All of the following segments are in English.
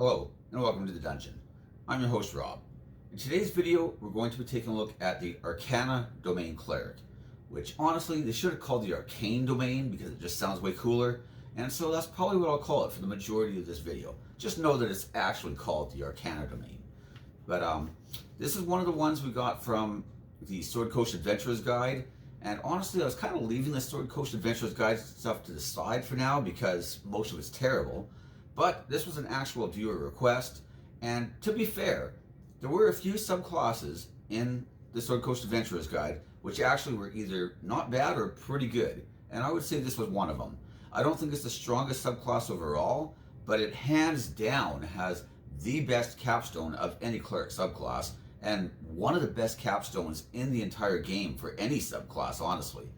Hello, and welcome to the dungeon. I'm your host, Rob. In today's video, we're going to be taking a look at the Arcana Domain Cleric, which honestly, they should have called the Arcane Domain because it just sounds way cooler, and so that's probably what I'll call it for the majority of this video. Just know that it's actually called the Arcana Domain. But this is one of the ones we got from the Sword Coast Adventurers Guide, and honestly, I was kind of leaving the Sword Coast Adventurers Guide stuff to the side for now because most of it's terrible. But this was an actual viewer request, and to be fair, there were a few subclasses in the Sword Coast Adventurers Guide which actually were either not bad or pretty good, and I would say this was one of them. I don't think it's the strongest subclass overall, but it hands down has the best capstone of any cleric subclass, and one of the best capstones in the entire game for any subclass, honestly.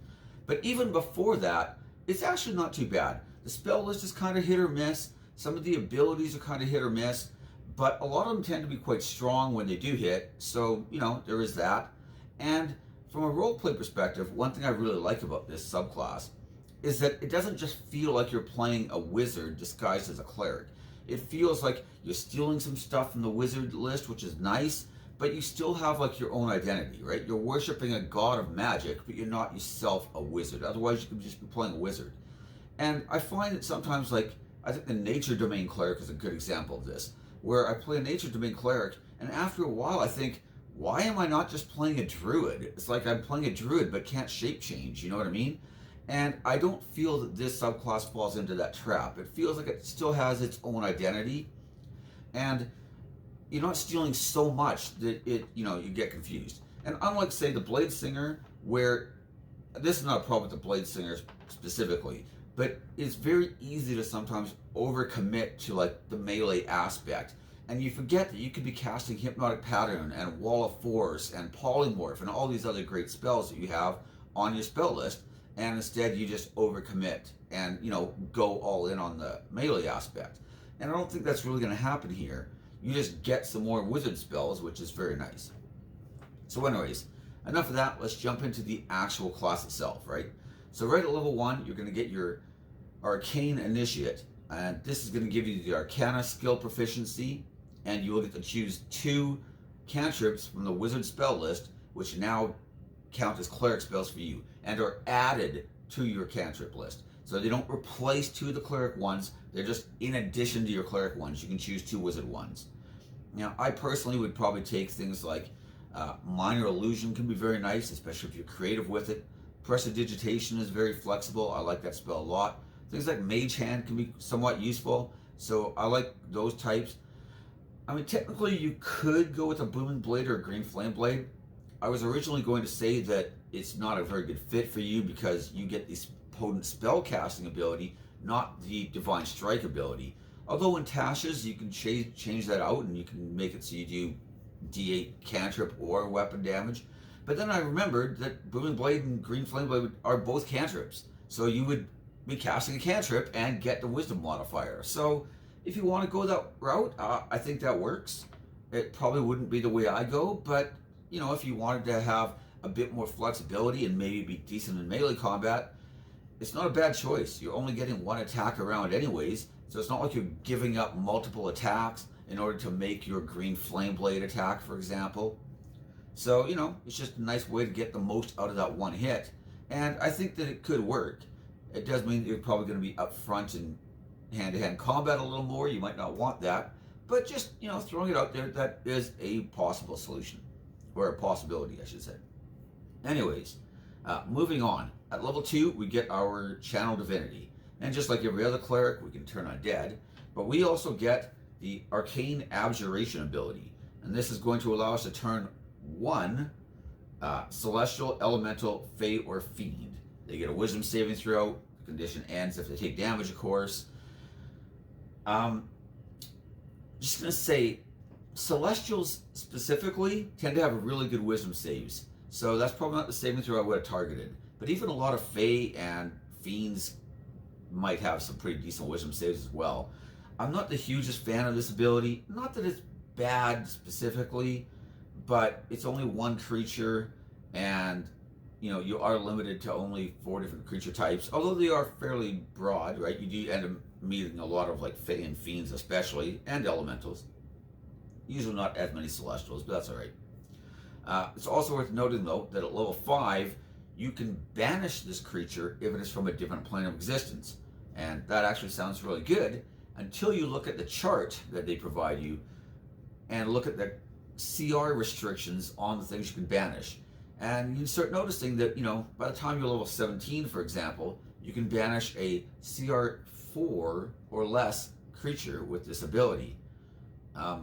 But even before that, it's actually not too bad. The spell list is kind of hit or miss. Some of the abilities are kind of hit or miss, but a lot of them tend to be quite strong when they do hit, so, you know, there is that. And from a roleplay perspective, one thing I really like about this subclass is that it doesn't just feel like you're playing a wizard disguised as a cleric. It feels like you're stealing some stuff from the wizard list, which is nice, but you still have like your own identity, right? You're worshiping a god of magic, but you're not yourself a wizard. Otherwise, you could just be playing a wizard. And I find that sometimes, like, I think the Nature Domain Cleric is a good example of this, where I play a Nature Domain Cleric, and after a while I think, why am I not just playing a druid? It's like I'm playing a druid but can't shape change, you know what I mean? And I don't feel that this subclass falls into that trap. It feels like it still has its own identity, and you're not stealing so much that you get confused. And unlike, say, the Blade Singer, where this is not a problem with the Blade Singer specifically, but it's very easy to sometimes overcommit to like the melee aspect, and you forget that you could be casting Hypnotic Pattern and Wall of Force and Polymorph and all these other great spells that you have on your spell list, and instead you just overcommit and go all in on the melee aspect. And I don't think that's really going to happen here. You just get some more wizard spells, which is very nice. So anyways, enough of that. Let's jump into the actual class itself, right? So right at level 1, you're going to get your Arcane Initiate, and this is going to give you the Arcana skill proficiency, and you will get to choose 2 cantrips from the wizard spell list, which now count as cleric spells for you, and are added to your cantrip list. So they don't replace 2 of the cleric ones, they're just in addition to your cleric ones. You can choose 2 wizard ones. Now, I personally would probably take things like Minor Illusion can be very nice, especially if you're creative with it. Prestidigitation is very flexible. I like that spell a lot. Things like Mage Hand can be somewhat useful, so I like those types. I mean, technically you could go with a Booming Blade or a Green Flame Blade. I was originally going to say that it's not a very good fit for you because you get this potent spell casting ability, not the Divine Strike ability. Although in Tasha's you can change that out and you can make it so you do D8 cantrip or weapon damage. But then I remembered that Booming Blade and Green Flame Blade are both cantrips. So you would be casting a cantrip and get the Wisdom modifier. So if you want to go that route, I think that works. It probably wouldn't be the way I go, but if you wanted to have a bit more flexibility and maybe be decent in melee combat, it's not a bad choice. You're only getting 1 attack around anyways, so it's not like you're giving up multiple attacks in order to make your Green Flame Blade attack, for example. So, it's just a nice way to get the most out of that 1 hit. And I think that it could work. It does mean that you're probably going to be up front in hand-to-hand combat a little more. You might not want that. But just, throwing it out there, that is a possible solution. Or a possibility, I should say. Anyways, moving on. At level 2, we get our Channel Divinity. And just like every other cleric, we can turn undead. But we also get the Arcane Abjuration ability. And this is going to allow us to turn 1 Celestial, Elemental, Fey, or Fiend. They get a Wisdom saving throw. The condition ends if they take damage, of course. Just going to say, Celestials specifically tend to have really good Wisdom saves. So that's probably not the saving throw I would have targeted. But even a lot of Fey and Fiends might have some pretty decent Wisdom saves as well. I'm not the hugest fan of this ability. Not that it's bad specifically, but it's only 1 creature, and you are limited to only 4 different creature types, although they are fairly broad, right? You do end up meeting a lot of like Fae and Fiends especially, and Elementals. Usually not as many Celestials, but that's alright. It's also worth noting though that at level 5, you can banish this creature if it is from a different plane of existence. And that actually sounds really good until you look at the chart that they provide you and look at the CR restrictions on the things you can banish. And you start noticing that, by the time you're level 17, for example, you can banish a CR 4 or less creature with this ability. I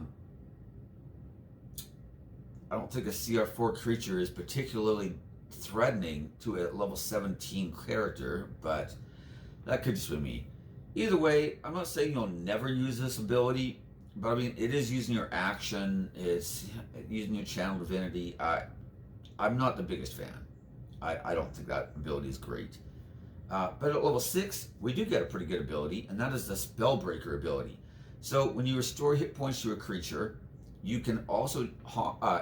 don't think a CR 4 creature is particularly threatening to a level 17 character, but that could just be me. Either way, I'm not saying you'll never use this ability, but I mean, it is using your action, it's using your channel divinity. I'm not the biggest fan. I don't think that ability is great. But at level 6, we do get a pretty good ability, and that is the Spellbreaker ability. So when you restore hit points to a creature, you can also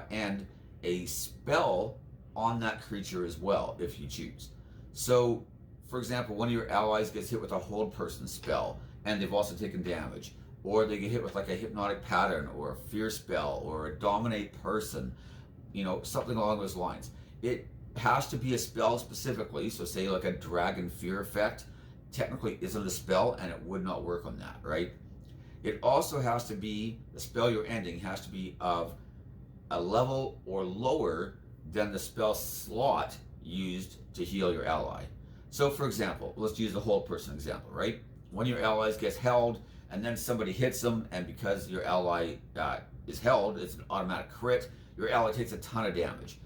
end a spell on that creature as well, if you choose. So, for example, one of your allies gets hit with a Hold Person spell, and they've also taken damage. Or they get hit with like a Hypnotic Pattern, or a Fear spell, or a Dominate Person, something along those lines. It has to be a spell specifically, so say like a Dragon Fear effect, technically isn't a spell, and it would not work on that, right? It also has to be, the spell you're ending has to be of a level or lower than the spell slot used to heal your ally. So for example, let's use the Hold Person example, right? One of your allies gets held, and then somebody hits them, and because your ally is held, it's an automatic crit, your ally takes a ton of damage.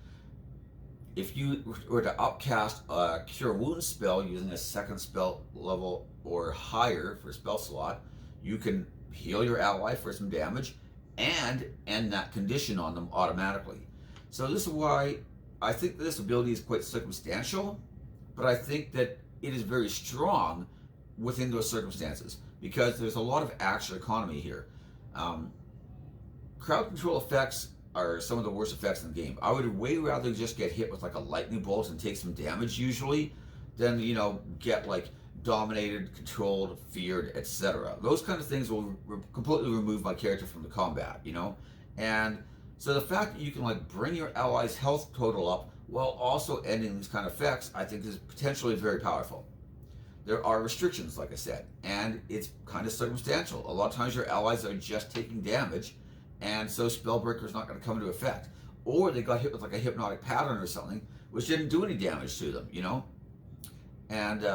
If you were to upcast a Cure Wounds spell using a second spell level or higher for a spell slot, you can heal your ally for some damage and end that condition on them automatically. So this is why I think this ability is quite circumstantial, but I think that it is very strong within those circumstances because there's a lot of action economy here. Crowd control effects are some of the worst effects in the game. I would way rather just get hit with like a lightning bolt and take some damage usually than, get like dominated, controlled, feared, etc. Those kind of things will completely remove my character from the combat, And so the fact that you can like bring your allies' health total up while also ending these kind of effects, I think is potentially very powerful. There are restrictions, like I said, and it's kind of circumstantial. A lot of times your allies are just taking damage, and so Spellbreaker is not going to come into effect. Or they got hit with like a Hypnotic Pattern or something, which didn't do any damage to them, And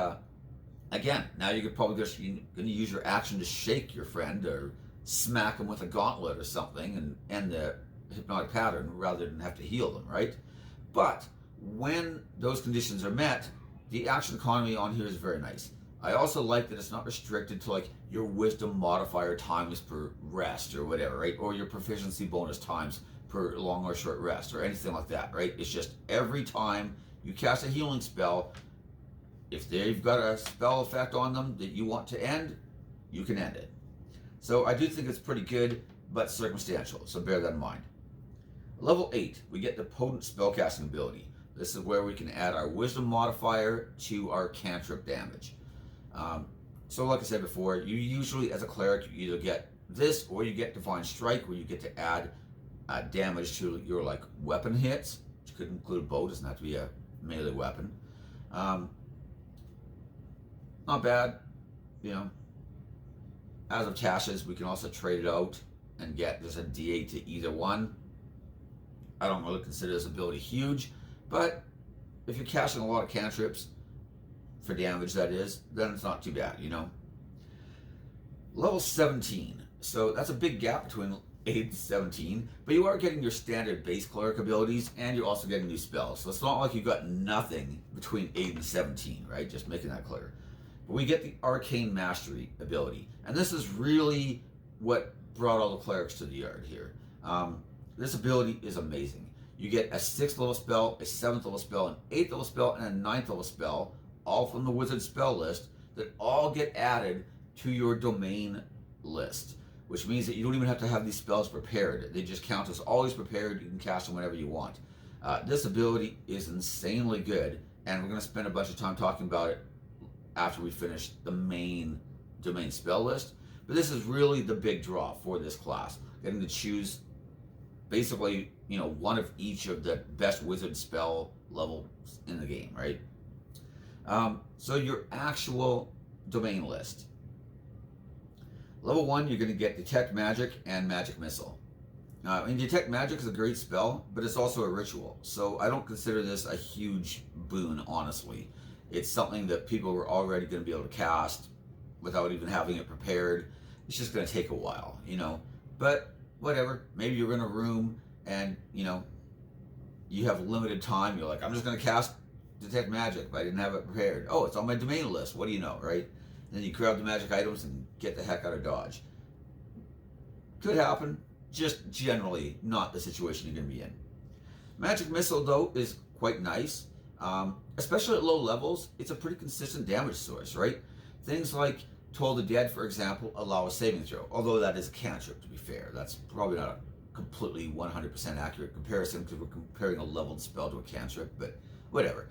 again, now you could probably just going to use your action to shake your friend or smack them with a gauntlet or something and end the Hypnotic Pattern rather than have to heal them, right? But when those conditions are met, the action economy on here is very nice. I also like that it's not restricted to like your wisdom modifier times per rest or whatever, right? Or your proficiency bonus times per long or short rest or anything like that, right? It's just every time you cast a healing spell, if they've got a spell effect on them that you want to end, you can end it. So I do think it's pretty good, but circumstantial, so bear that in mind. Level 8, we get the Potent Spellcasting ability. This is where we can add our Wisdom modifier to our cantrip damage. So like I said before, you usually, as a cleric, you either get this or you get Divine Strike, where you get to add damage to your like weapon hits, which could include a bow, doesn't have to be a melee weapon. Not bad, As of Tasha's, we can also trade it out and get just a D8 to either one. I don't really consider this ability huge, but if you're casting a lot of cantrips, for damage that is, then it's not too bad, Level 17, so that's a big gap between 8 and 17, but you are getting your standard base cleric abilities, and you're also getting new spells, so it's not like you got nothing between 8 and 17, right? Just making that clear. But we get the Arcane Mastery ability, and this is really what brought all the clerics to the yard here. This ability is amazing. You get a 6th level spell, a 7th level spell, an 8th level spell, and a 9th level spell, all from the wizard spell list, that all get added to your domain list, which means that you don't even have to have these spells prepared. They just count as always prepared. You can cast them whenever you want. This ability is insanely good, and we're going to spend a bunch of time talking about it after we finish the main domain spell list, but this is really the big draw for this class, getting to choose basically, one of each of the best wizard spell levels in the game, right? So your actual domain list. Level 1, you're going to get Detect Magic and Magic Missile. Detect Magic is a great spell, but it's also a ritual, so I don't consider this a huge boon, honestly. It's something that people were already going to be able to cast without even having it prepared. It's just going to take a while, but whatever. Maybe you're in a room and, you have limited time. You're like, I'm just going to cast Detect Magic, but I didn't have it prepared. Oh, it's on my domain list. What do you know, right? And then you grab the magic items and get the heck out of Dodge. Could happen. Just generally not the situation you're going to be in. Magic Missile, though, is quite nice. Especially at low levels, it's a pretty consistent damage source, right? Things like Toll the Dead, for example, allow a saving throw. Although that is a cantrip, to be fair. That's probably not a completely 100% accurate comparison because we're comparing a leveled spell to a cantrip, but whatever.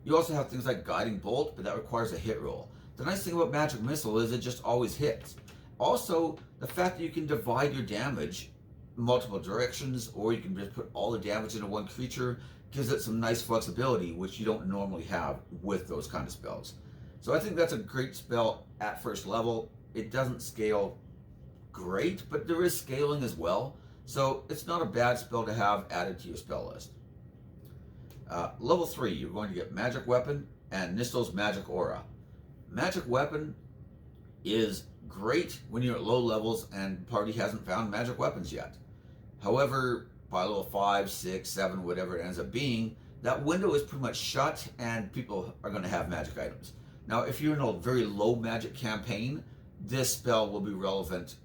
You also have things like Guiding Bolt, but that requires a hit roll. The nice thing about Magic Missile is it just always hits. Also, the fact that you can divide your damage multiple directions, or you can just put all the damage into one creature, gives it some nice flexibility, which you don't normally have with those kind of spells. So I think that's a great spell at first level. It doesn't scale great, but there is scaling as well. So it's not a bad spell to have added to your spell list. Level 3, you're going to get Magic Weapon and Nistel's Magic Aura. Magic Weapon is great when you're at low levels and the party hasn't found magic weapons yet. However, by level 5, 6, 7, whatever it ends up being, that window is pretty much shut and people are going to have magic items. Now, if you're in a very low magic campaign, this spell will be relevant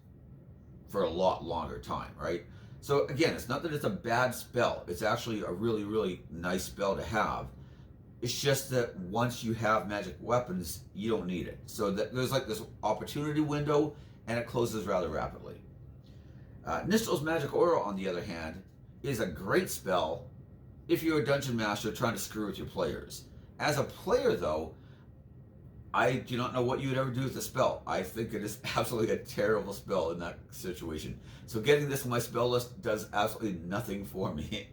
for a lot longer time, right? So again, it's not that it's a bad spell. It's actually a really, really nice spell to have. It's just that once you have magic weapons, you don't need it. So there's like this opportunity window, and it closes rather rapidly. Nistel's Magic Aura, on the other hand, is a great spell if you're a dungeon master trying to screw with your players. As a player, though, I do not know what you would ever do with the spell. I think it is absolutely a terrible spell in that situation. So getting this on my spell list does absolutely nothing for me.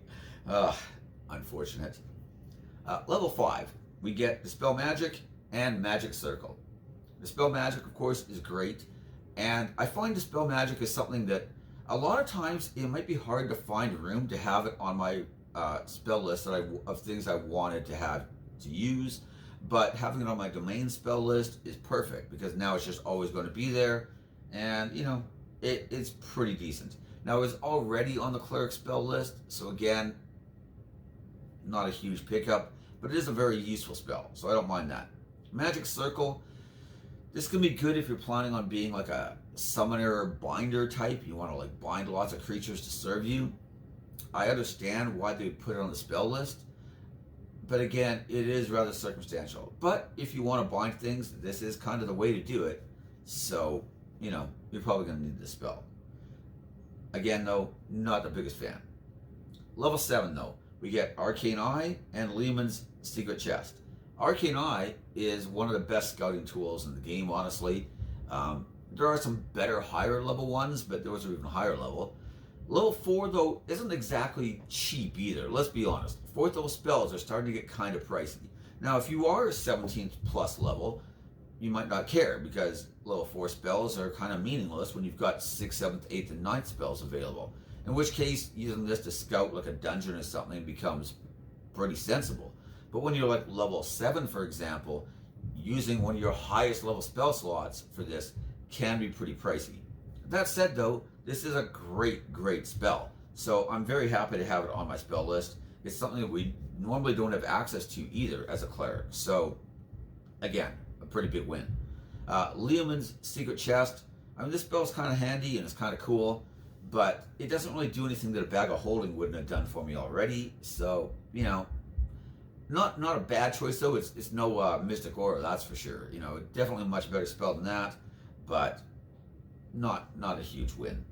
Unfortunate. Level 5, we get Dispel Magic and Magic Circle. Dispel Magic, of course, is great. And I find Dispel Magic is something that a lot of times it might be hard to find room to have it on my spell list of things I wanted to have to use. But having it on my domain spell list is perfect because now it's just always going to be there. And, it's pretty decent. Now, it was already on the cleric spell list. So again, not a huge pickup, but it is a very useful spell. So I don't mind that. Magic Circle. This can be good if you're planning on being like a summoner or binder type. You want to like bind lots of creatures to serve you. I understand why they put it on the spell list. But again, it is rather circumstantial. But if you want to bind things, this is kind of the way to do it. So, you're probably going to need this spell. Again, though, not the biggest fan. Level 7, though, we get Arcane Eye and Lehman's Secret Chest. Arcane Eye is one of the best scouting tools in the game, honestly. There are some better higher level ones, but those are even higher level. Level 4, though, isn't exactly cheap either. Let's be honest. 4th level spells are starting to get kind of pricey. Now, if you are a 17th plus level, you might not care because level 4 spells are kind of meaningless when you've got 6th, 7th, 8th, and 9th spells available. In which case, using this to scout like a dungeon or something becomes pretty sensible. But when you're like level 7, for example, using one of your highest level spell slots for this can be pretty pricey. That said, though, this is a great, great spell. So I'm very happy to have it on my spell list. It's something that we normally don't have access to either as a cleric. So, again, a pretty big win. Lehman's Secret Chest. I mean, this spell is kind of handy and it's kind of cool, but it doesn't really do anything that a Bag of Holding wouldn't have done for me already. So, not a bad choice, though. It's no Mystic Aura, that's for sure. Definitely a much better spell than that, but not a huge win.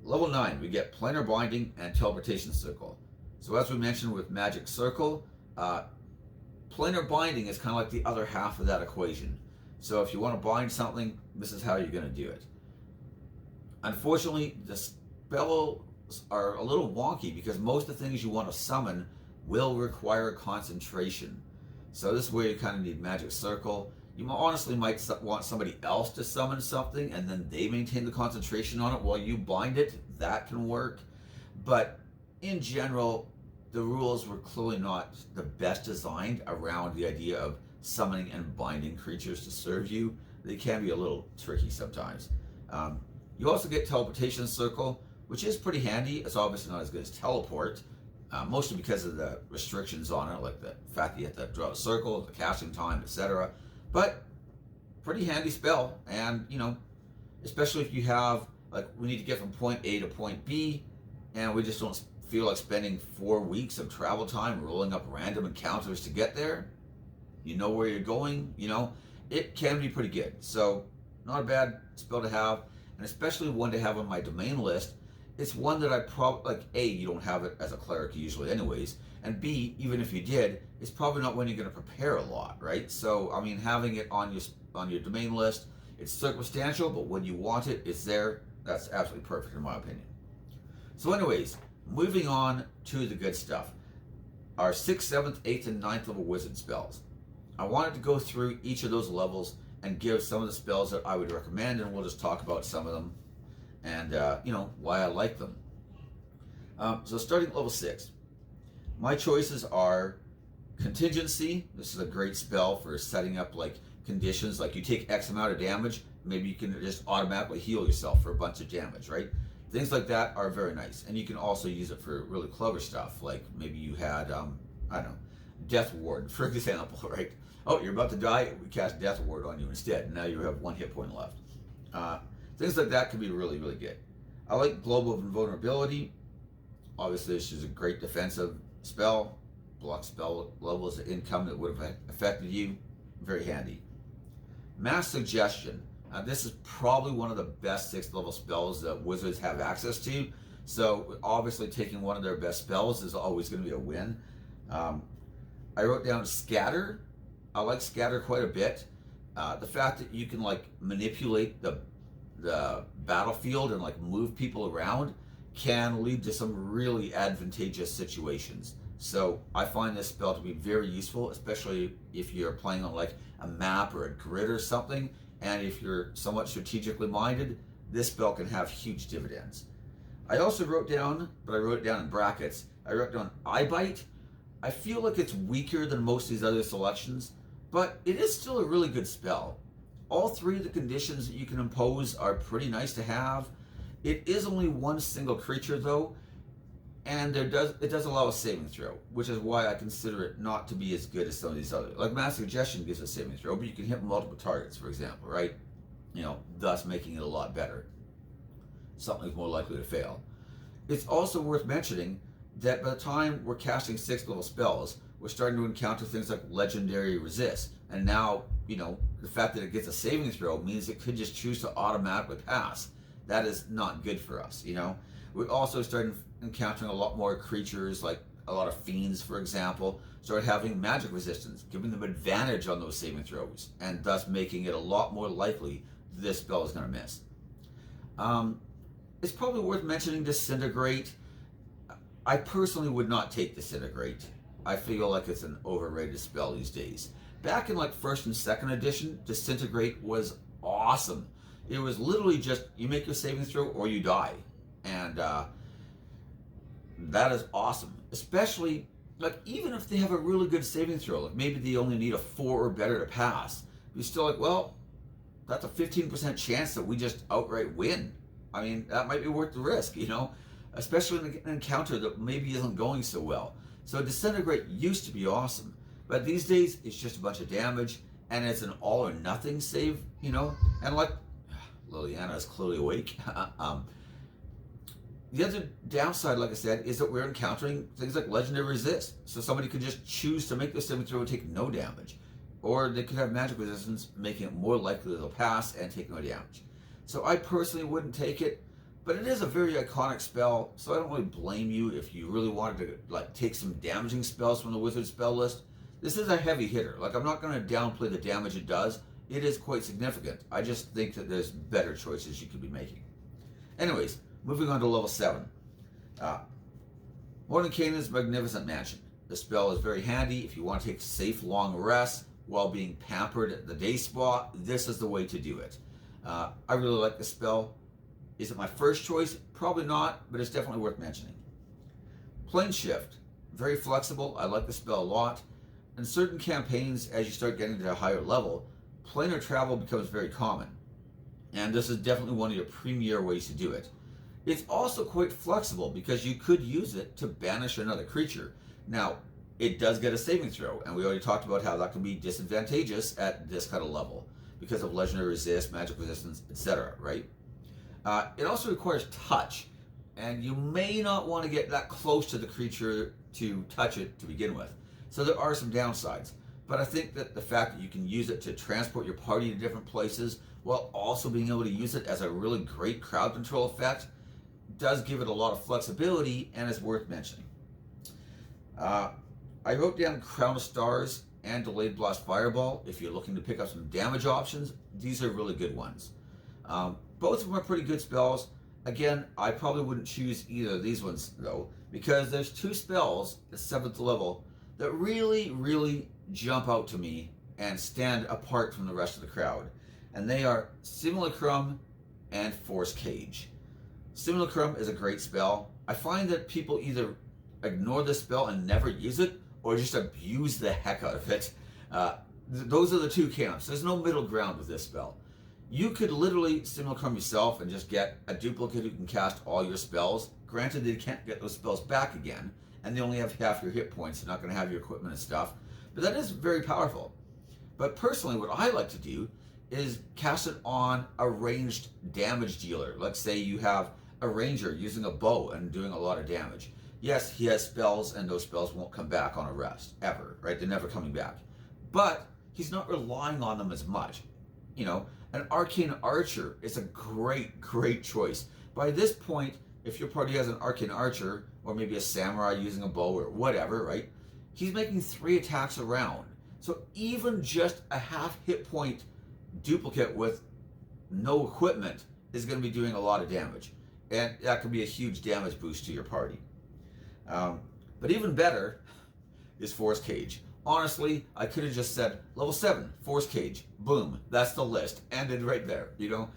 Level 9, we get Planar Binding and Teleportation Circle. So as we mentioned with Magic Circle, Planar Binding is kind of like the other half of that equation. So if you want to bind something, this is how you're going to do it. Unfortunately, the spells are a little wonky because most of the things you want to summon will require concentration. So this is where you kind of need Magic Circle. You honestly might want somebody else to summon something and then they maintain the concentration on it while you bind it. That can work. But in general, the rules were clearly not the best designed around the idea of summoning and binding creatures to serve you. They can be a little tricky sometimes. You also get Teleportation Circle, which is pretty handy. It's obviously not as good as Teleport, mostly because of the restrictions on it, like the fact that you have to draw a circle, the casting time, etc. But pretty handy spell, and especially if you have, like, we need to get from point A to point B, and we just don't feel like spending 4 weeks of travel time rolling up random encounters to get there. You know where you're going, it can be pretty good. So not a bad spell to have, and especially one to have on my domain list. It's one that I probably, like, A, you don't have it as a cleric usually anyways, and B, even if you did, it's probably not when you're going to prepare a lot, right? So, I mean, having it on your domain list, it's circumstantial, but when you want it, it's there. That's absolutely perfect in my opinion. So anyways, moving on to the good stuff. Our 6th, 7th, 8th, and 9th level wizard spells. I wanted to go through each of those levels and give some of the spells that I would recommend, and we'll just talk about some of them and why I like them. So starting at level 6, my choices are Contingency. This is a great spell for setting up like conditions, like you take X amount of damage, maybe you can just automatically heal yourself for a bunch of damage, right? Things like that are very nice, and you can also use it for really clever stuff, like maybe you had I don't know, Death Ward, for example, right? Oh, you're about to die, we cast Death Ward on you instead, and now you have 1 hit point left. Things like that can be really, really good. I like Global Invulnerability. Obviously, this is a great defensive spell. Block spell levels of income that would have affected you. Very handy. Mass Suggestion. This is probably one of the best 6th level spells that wizards have access to. So obviously taking one of their best spells is always going to be a win. I wrote down Scatter. I like Scatter quite a bit. The fact that you can like manipulate the battlefield and like move people around can lead to some really advantageous situations. So I find this spell to be very useful, especially if you're playing on like a map or a grid or something, and if you're somewhat strategically minded, this spell can have huge dividends. I also wrote down, but I wrote it down in brackets, I wrote down Eye Bite. I feel like it's weaker than most of these other selections, but it is still a really good spell. All 3 of the conditions that you can impose are pretty nice to have. It is only 1 single creature though, and it does allow a saving throw, which is why I consider it not to be as good as some of these others. Like Mass Suggestion gives a saving throw, but you can hit multiple targets, for example, right? Thus making it a lot better. Something's more likely to fail. It's also worth mentioning that by the time we're casting 6th level spells, we're starting to encounter things like Legendary Resist, and now, the fact that it gets a saving throw means it could just choose to automatically pass. That is not good for us, We're also starting encountering a lot more creatures, like a lot of fiends, for example, start having magic resistance, giving them advantage on those saving throws, and thus making it a lot more likely this spell is going to miss. It's probably worth mentioning Disintegrate. I personally would not take Disintegrate. I feel like it's an overrated spell these days. Back in like 1st and 2nd edition, Disintegrate was awesome. It was literally just, you make your saving throw or you die. And that is awesome. Especially, like, even if they have a really good saving throw, like maybe they only need a 4 or better to pass, you're still like, well, that's a 15% chance that we just outright win. I mean, that might be worth the risk, especially in an encounter that maybe isn't going so well. So Disintegrate used to be awesome, but these days it's just a bunch of damage, and it's an all or nothing save, and like, Liliana is clearly awake. The other downside, like I said, is that we're encountering things like Legendary Resist. So somebody could just choose to make the saving throw and take no damage. Or they could have magic resistance, making it more likely they'll pass and take no damage. So I personally wouldn't take it, but it is a very iconic spell, so I don't really blame you if you really wanted to like take some damaging spells from the wizard spell list. This is a heavy hitter. Like, I'm not going to downplay the damage it does. it is quite significant. I just think that there's better choices you could be making. Anyways, moving on to level 7. Mordenkainen's Magnificent Mansion. The spell is very handy if you want to take safe long rests while being pampered at the day spa. This is the way to do it. I really like the spell. Is it my first choice? Probably not, but it's definitely worth mentioning. Plane Shift. Very flexible. I like the spell a lot. In certain campaigns, as you start getting to a higher level, planar travel becomes very common. And this is definitely one of your premier ways to do it. It's also quite flexible because you could use it to banish another creature. Now, it does get a saving throw, and we already talked about how that can be disadvantageous at this kind of level because of legendary resist, magic resistance, etc., right? It also requires touch, and you may not want to get that close to the creature to touch it to begin with. So there are some downsides, but I think that the fact that you can use it to transport your party to different places while also being able to use it as a really great crowd control effect does give it a lot of flexibility and is worth mentioning. I wrote down Crown of Stars and Delayed Blast Fireball. If you're looking to pick up some damage options, these are really good ones. Both of them are pretty good spells. Again, I probably wouldn't choose either of these ones though, because there's 2 spells at 7th level that really jump out to me and stand apart from the rest of the crowd. And they are Simulacrum and Force Cage. Simulacrum is a great spell. I find that people either ignore this spell and never use it, or just abuse the heck out of it. Those are the 2 camps. There's no middle ground with this spell. You could literally Simulacrum yourself and just get a duplicate who can cast all your spells. Granted, they can't get those spells back again, and they only have half your hit points. They're not going to have your equipment and stuff. But that is very powerful. But personally, what I like to do is cast it on a ranged damage dealer. Let's say you have a ranger using a bow and doing a lot of damage. Yes, he has spells, and those spells won't come back on a rest, ever, right? They're never coming back. But he's not relying on them as much. You know, an Arcane Archer is a great choice. By this point, if your party has an Arcane Archer, or maybe a Samurai using a bow or whatever, right? He's making 3 attacks a round. So even just a half hit point duplicate with no equipment is going to be doing a lot of damage. And that could be a huge damage boost to your party. But even better is Force Cage. Honestly, I could have just said level 7, Force Cage, boom, that's the list, ended right there, you know.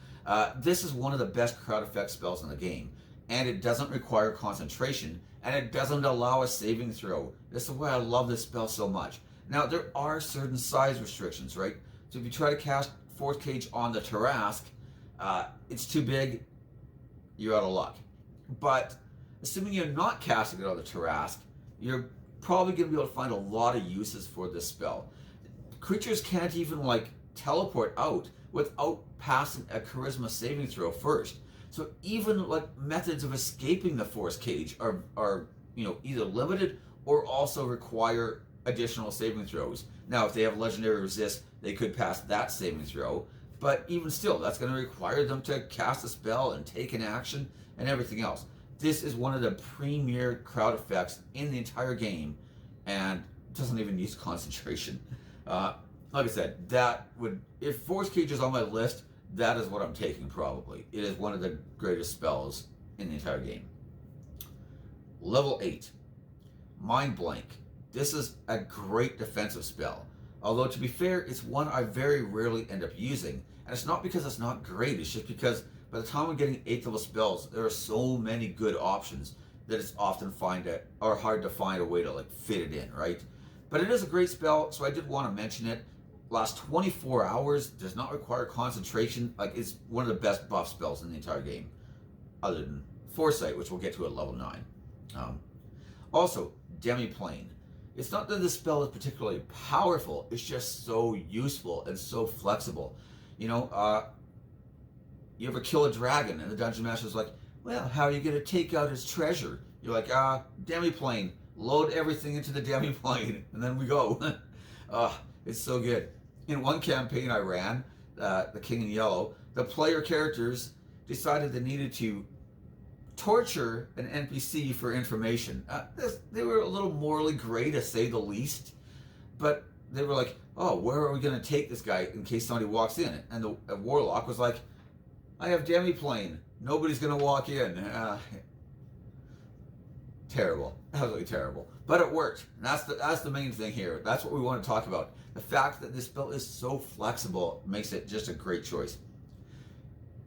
This is one of the best crowd effect spells in the game, and it doesn't require concentration, and it doesn't allow a saving throw. This is why I love this spell so much. Now, there are certain size restrictions, right? So if you try to cast Force Cage on the Tarrasque, it's too big, you're out of luck. But assuming you're not casting it on the Tarrasque, you're probably going to be able to find a lot of uses for this spell. Creatures can't even like teleport out without passing a charisma saving throw first. So even like methods of escaping the Force Cage are either limited or also require additional saving throws. Now, if they have legendary resist, they could pass that saving throw, but even still, that's going to require them to cast a spell and take an action and everything else. This is one of the premier crowd effects in the entire game, and doesn't even use concentration. Like I said, if Force Cage is on my list, that is what I'm taking probably. It is one of the greatest spells in the entire game. Level 8, Mind Blank. This is a great defensive spell. Although to be fair, it's one I very rarely end up using. And it's not because it's not great, it's just because by the time I'm getting 8th level spells, there are so many good options that it's often hard to find a way to like fit it in, right? But it is a great spell, so I did want to mention it. Lasts 24 hours, does not require concentration. Like, it's one of the best buff spells in the entire game, other than Foresight, which we'll get to at level 9. Also, Demiplane. It's not that this spell is particularly powerful, it's just so useful and so flexible. You know, you ever kill a dragon and the dungeon master's like, well, how are you going to take out his treasure? You're like, Demiplane, load everything into the Demiplane, and then we go. It's so good. In one campaign I ran, the King in Yellow, the player characters decided they needed to torture an NPC for information. They were a little morally gray, to say the least, but they were like, oh, where are we going to take this guy in case somebody walks in? And the warlock was like, I have demi-plane. Nobody's going to walk in. Terrible. Absolutely terrible. But it worked. And that's the main thing here. That's what we want to talk about. The fact that this spell is so flexible makes it just a great choice.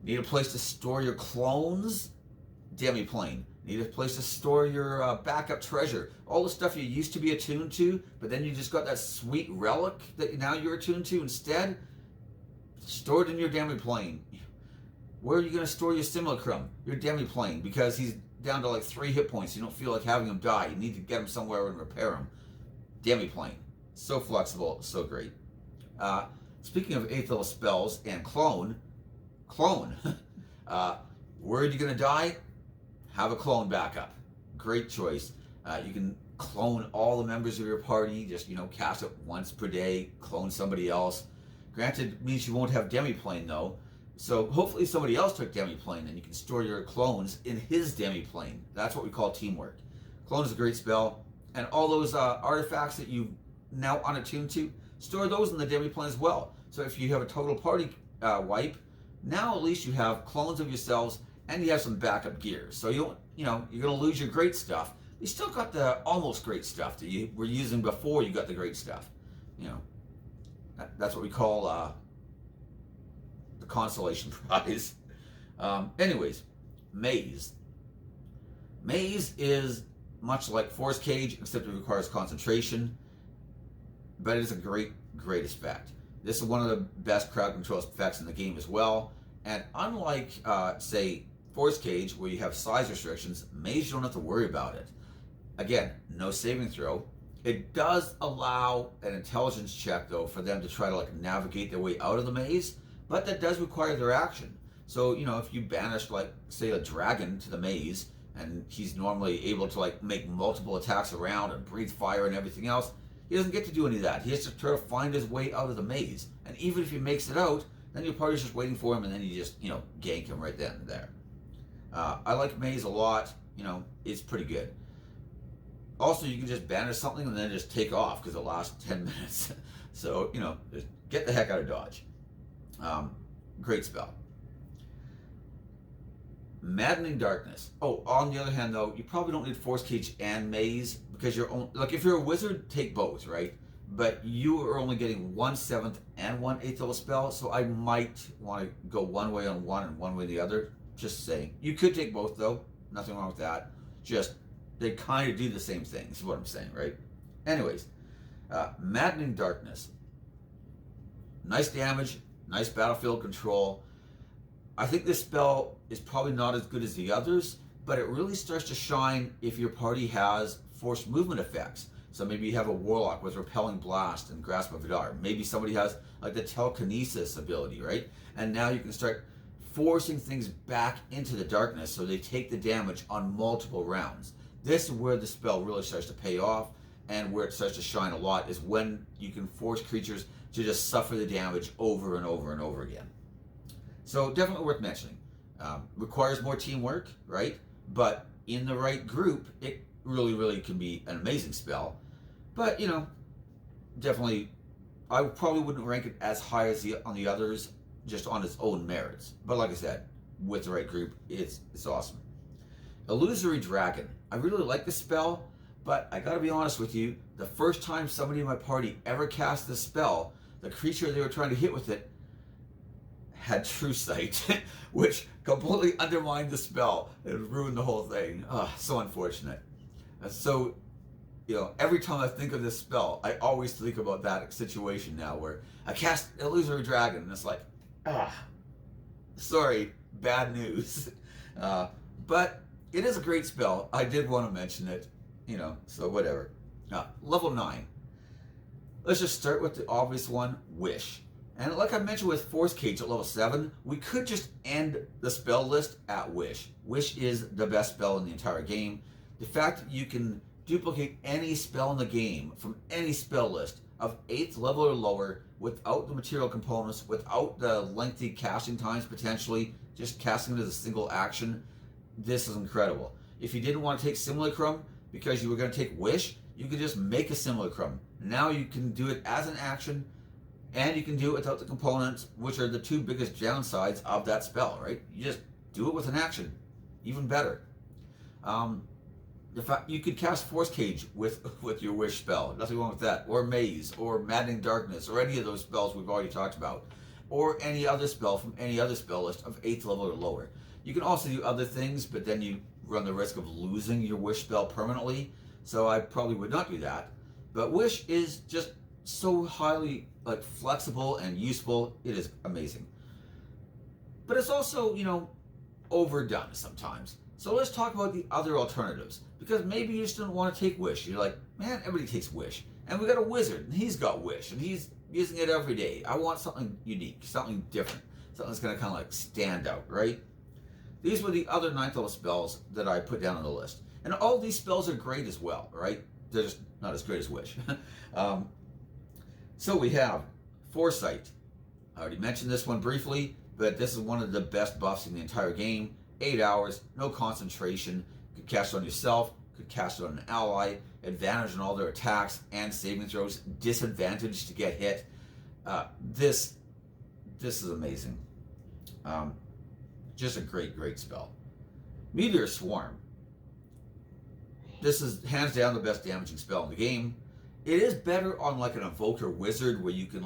Need a place to store your clones? Demi-plane. Need a place to store your backup treasure. All the stuff you used to be attuned to, but then you just got that sweet relic that now you're attuned to instead. Store it in your demi-plane. Where are you going to store your simulacrum? Your demi-plane, because he's down to like 3 hit points. You don't feel like having him die. You need to get him somewhere and repair him. Demi-plane. So flexible, so great. Speaking of 8th level spells and clone. Where are you going to die? Have a clone backup. Great choice. You can clone all the members of your party. Just, cast it once per day. Clone somebody else. Granted, means you won't have demi-plane though. So hopefully somebody else took demi-plane and you can store your clones in his demi-plane. That's what we call teamwork. Clone is a great spell. And all those artifacts that you now unattuned to, store those in the demi-plane as well. So if you have a total party wipe, now at least you have clones of yourselves and you have some backup gear. So you don't, you're going to lose your great stuff. You still got the almost great stuff that you were using before you got the great stuff. That's what we call the consolation prize. Anyways, Maze. Maze is much like Force Cage, except it requires concentration, but it is a great effect. This is one of the best crowd control effects in the game as well. And unlike, say, Force Cage, where you have size restrictions, Maze, you don't have to worry about it. Again, no saving throw. It does allow an intelligence check, though, for them to try to navigate their way out of the maze, but that does require their action. So, if you banish, say, a dragon to the maze, and he's normally able to, make multiple attacks around and breathe fire and everything else, he doesn't get to do any of that. He has to try to find his way out of the maze. And even if he makes it out, then your party's just waiting for him, and then you just, gank him right then and there. I like Maze a lot. It's pretty good. Also, you can just banish something and then just take off because it lasts 10 minutes. So, just get the heck out of Dodge. Great spell. Maddening Darkness. Oh, on the other hand, though, you probably don't need Force Cage and Maze because if you're a wizard, take both, right? But you are only getting 1/7 and 1/8 level spell, so I might want to go one way on one and one way the other. Just saying. You could take both, though. Nothing wrong with that. Just, they kind of do the same thing, is what I'm saying, right? Anyways, Maddening Darkness. Nice damage, nice battlefield control. I think this spell is probably not as good as the others, but it really starts to shine if your party has forced movement effects. So maybe you have a warlock with Repelling Blast and Grasp of Vidar. Maybe somebody has the Telekinesis ability, right? And now you can start forcing things back into the darkness so they take the damage on multiple rounds. This is where the spell really starts to pay off, and where it starts to shine a lot is when you can force creatures to just suffer the damage over and over and over again. So definitely worth mentioning. Requires more teamwork, right? But in the right group, it really can be an amazing spell. But, definitely, I probably wouldn't rank it as high as on the others, just on its own merits. But like I said, with the right group, it's awesome. Illusory Dragon. I really like this spell, but I gotta be honest with you, the first time somebody in my party ever cast this spell, the creature they were trying to hit with it had True Sight, which completely undermined the spell. It ruined the whole thing. So unfortunate. So, every time I think of this spell, I always think about that situation now where I cast Illusory Dragon and it's like, sorry, bad news. But it is a great spell. I did want to mention it, so whatever. Level 9. Let's just start with the obvious one, Wish. And like I mentioned with Force Cage at level 7, we could just end the spell list at Wish. Wish is the best spell in the entire game. The fact that you can duplicate any spell in the game from any spell list of 8th level or lower without the material components, without the lengthy casting times potentially, just casting it as a single action, this is incredible. If you didn't want to take Simulacrum because you were going to take Wish, you can just make a simulacrum. Now you can do it as an action, and you can do it without the components, which are the two biggest downsides of that spell, right? You just do it with an action. Even better. In fact, you could cast Force Cage with your Wish spell. Nothing wrong with that. Or Maze, or Maddening Darkness, or any of those spells we've already talked about. Or any other spell from any other spell list of 8th level or lower. You can also do other things, but then you run the risk of losing your Wish spell permanently. So I probably would not do that. But Wish is just so highly flexible and useful. It is amazing. But it's also, overdone sometimes. So let's talk about the other alternatives. Because maybe you just don't want to take Wish. You're like, man, everybody takes Wish. And we got a wizard, and he's got Wish, and he's using it every day. I want something unique, something different. Something that's going to kind of stand out, right? These were the other 9th level spells that I put down on the list. And all these spells are great as well, right? They're just not as great as Wish. So we have Foresight. I already mentioned this one briefly, but this is one of the best buffs in the entire game. 8 hours, no concentration. Could cast it on yourself, could cast it on an ally. Advantage on all their attacks and saving throws. Disadvantage to get hit. This is amazing. Just a great spell. Meteor Swarm. This is hands down the best damaging spell in the game. It is better on an Evoker Wizard where you can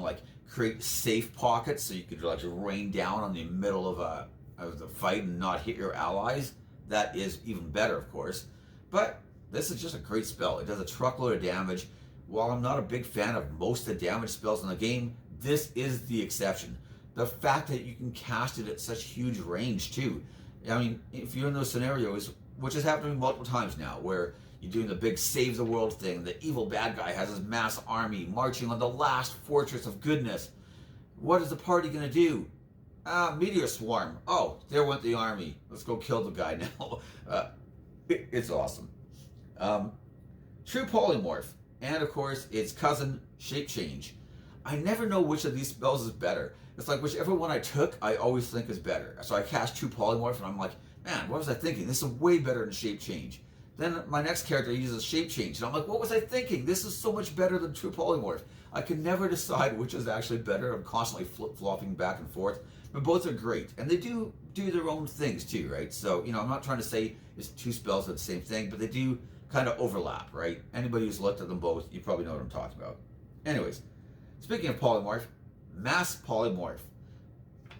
create safe pockets so you could rain down on the middle of the fight and not hit your allies. That is even better, of course. But this is just a great spell. It does a truckload of damage. While I'm not a big fan of most of the damage spells in the game, this is the exception. The fact that you can cast it at such huge range too. I mean, if you're in those scenarios, which has happened to me multiple times now, where you're doing the big save the world thing, the evil bad guy has his mass army marching on the last fortress of goodness. What is the party going to do? Meteor Swarm. Oh, there went the army. Let's go kill the guy now. It's awesome. True Polymorph. And of course, its cousin, Shape Change. I never know which of these spells is better. It's whichever one I took, I always think is better. So I cast True Polymorph and I'm like, man, what was I thinking? This is way better than Shape Change. Then my next character uses Shape Change and I'm like, what was I thinking? This is so much better than True Polymorph. I can never decide which is actually better. I'm constantly flip-flopping back and forth. But both are great. And they do their own things too, right? So, I'm not trying to say it's two spells are the same thing, but they do kind of overlap, right? Anybody who's looked at them both, you probably know what I'm talking about. Anyways, speaking of polymorph, mass polymorph.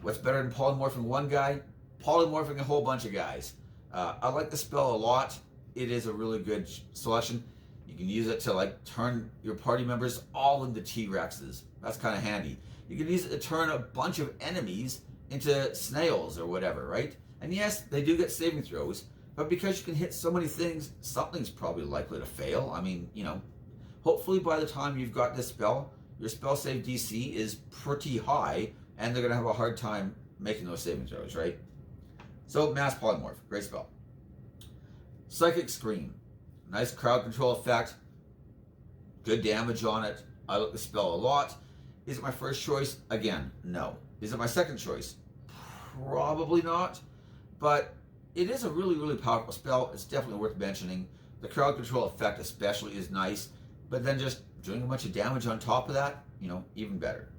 What's better than polymorphing one guy? Polymorphing a whole bunch of guys. I like the spell a lot. It is a really good selection. You can use it to turn your party members all into T-Rexes. That's kind of handy. You can use it to turn a bunch of enemies into snails or whatever, right? And yes, they do get saving throws, but because you can hit so many things, something's probably likely to fail. I mean, hopefully by the time you've got this spell, your spell save DC is pretty high, and they're going to have a hard time making those saving throws, right? So, Mass Polymorph, great spell. Psychic Scream, nice crowd control effect, good damage on it. I like the spell a lot. Is it my first choice? Again, no. Is it my second choice? Probably not. But it is a really powerful spell. It's definitely worth mentioning. The crowd control effect especially is nice. But then just doing a bunch of damage on top of that, even better.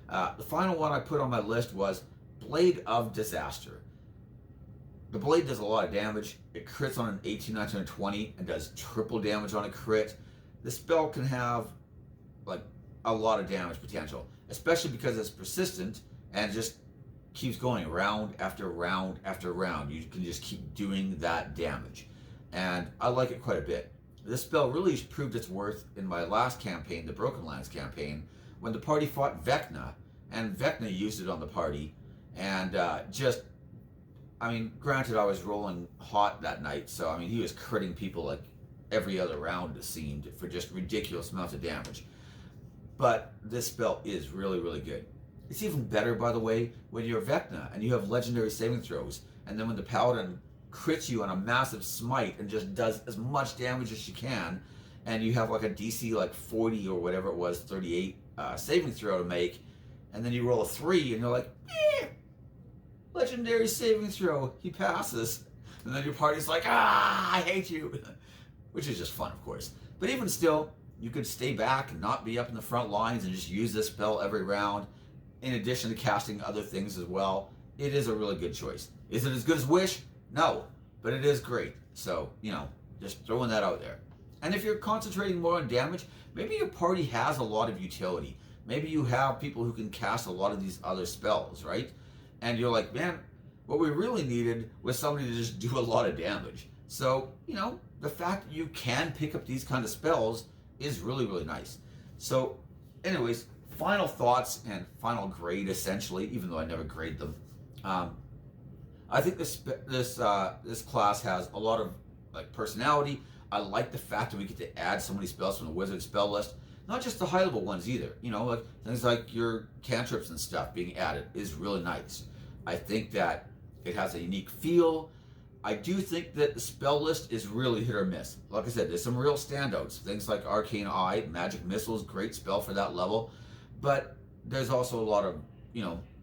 The final one I put on my list was Blade of Disaster. The blade does a lot of damage. It crits on an 18, 19, or 20 and does triple damage on a crit. This spell can have a lot of damage potential, especially because it's persistent and just keeps going round after round after round. You can just keep doing that damage. And I like it quite a bit. This spell really proved its worth in my last campaign, the Broken Lands campaign, when the party fought Vecna, and Vecna used it on the party, and granted I was rolling hot that night, so he was critting people every other round, it seemed, for just ridiculous amounts of damage. But this spell is really good. It's even better, by the way, when you're Vecna and you have legendary saving throws, and then when the Paladin crits you on a massive smite and just does as much damage as she can, and you have a DC 40 or whatever it was, 38 saving throw to make, and then you roll a 3 and you're like, legendary saving throw, he passes. And then your party's like, I hate you. Which is just fun, of course. But even still, you could stay back and not be up in the front lines and just use this spell every round, in addition to casting other things as well. It is a really good choice. Is it as good as Wish? No, but it is great. So, just throwing that out there. And if you're concentrating more on damage, maybe your party has a lot of utility. Maybe you have people who can cast a lot of these other spells, right? And you're like, man, what we really needed was somebody to just do a lot of damage. So, the fact that you can pick up these kind of spells is really, really nice. So, anyways, final thoughts and final grade, essentially, even though I never grade them. I think this class has a lot of personality. I like the fact that we get to add so many spells from the wizard spell list. Not just the high level ones either. Like things like your cantrips and stuff being added is really nice. I think that it has a unique feel. I do think that the spell list is really hit or miss. Like I said, there's some real standouts. Things like Arcane Eye, Magic Missiles, great spell for that level. But there's also a lot of,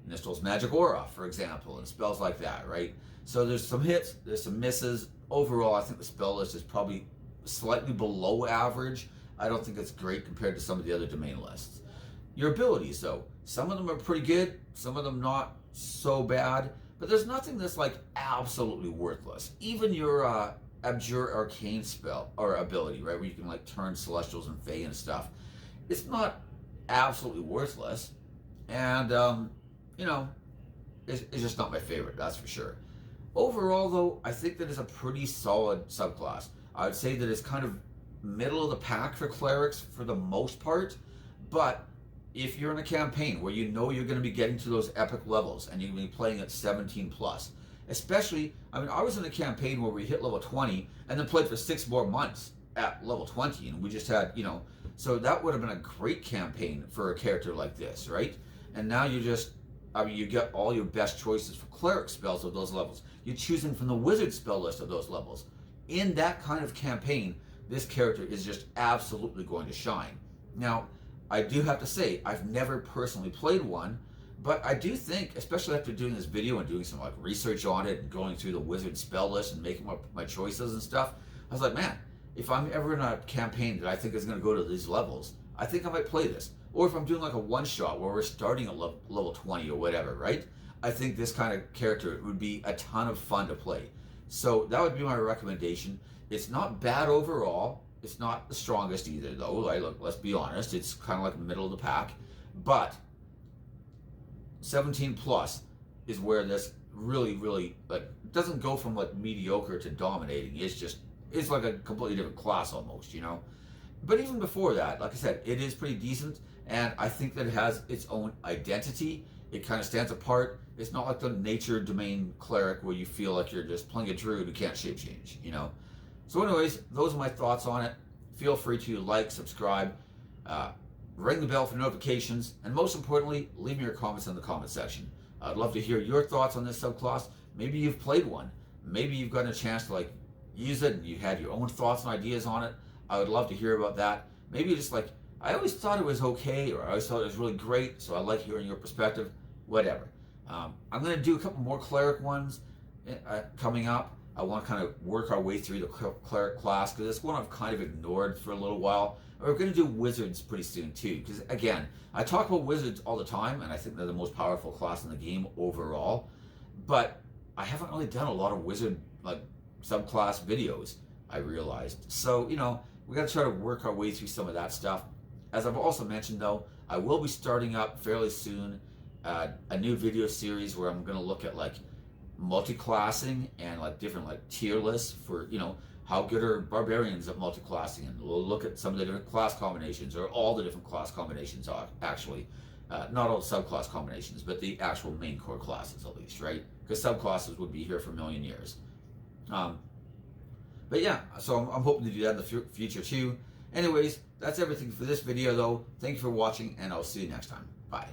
Nistel's Magic Aura, for example, and spells like that, right? So there's some hits, there's some misses. Overall, I think the spell list is probably slightly below average. I don't think it's great compared to some of the other domain lists. Your abilities, though, some of them are pretty good, some of them not so bad, but there's nothing that's absolutely worthless. Even your Abjure Arcane spell or ability, right, where you can turn Celestials and Fae and stuff, it's not absolutely worthless, and it's just not my favorite, that's for sure. Overall, though, I think that it's a pretty solid subclass. I would say that it's kind of middle of the pack for clerics for the most part, but if you're in a campaign where you're going to be getting to those epic levels and you're going to be playing at 17 plus, especially, I was in a campaign where we hit level 20 and then played for 6 more months at level 20, and we just had, so that would have been a great campaign for a character like this, right? And now you just, you get all your best choices for cleric spells of those levels. You're choosing from the wizard spell list of those levels. In that kind of campaign, this character is just absolutely going to shine. Now, I do have to say, I've never personally played one, but I do think, especially after doing this video and doing some research on it and going through the wizard spell list and making my choices and stuff, I was like, man, if I'm ever in a campaign that I think is going to go to these levels, I think I might play this. Or if I'm doing a one-shot where we're starting at level 20 or whatever, right? I think this kind of character would be a ton of fun to play. So that would be my recommendation. It's not bad overall. It's not the strongest either, though. Look, let's be honest. It's kind of the middle of the pack. But 17 plus is where this really, really doesn't go from mediocre to dominating. It's like a completely different class almost, But even before that, like I said, it is pretty decent, and I think that it has its own identity. It kind of stands apart. It's not like the Nature Domain Cleric where you feel like you're just playing a druid who can't shape change, So anyways, those are my thoughts on it. Feel free to like, subscribe, ring the bell for notifications, and most importantly, leave me your comments in the comment section. I'd love to hear your thoughts on this subclass. Maybe you've played one. Maybe you've gotten a chance to use it and you had your own thoughts and ideas on it. I would love to hear about that. Maybe just I always thought it was okay, or I always thought it was really great, so I like hearing your perspective. Whatever. I'm going to do a couple more cleric ones coming up. I want to kind of work our way through the cleric class, because it's one I've kind of ignored for a little while. We're going to do wizards pretty soon too, because again, I talk about wizards all the time, and I think they're the most powerful class in the game overall, but I haven't really done a lot of wizard subclass videos, I realized. So, we got to try to work our way through some of that stuff. As I've also mentioned, though, I will be starting up fairly soon a new video series where I'm going to look at multi-classing and different tier lists for, how good are barbarians at multi-classing, and we'll look at some of the different class combinations, or all the different class combinations are actually. Not all subclass combinations, but the actual main core classes at least, right? Because subclasses would be here for a million years. But yeah, so I'm hoping to do that in the future too. Anyways, that's everything for this video though. Thank you for watching, and I'll see you next time. Bye.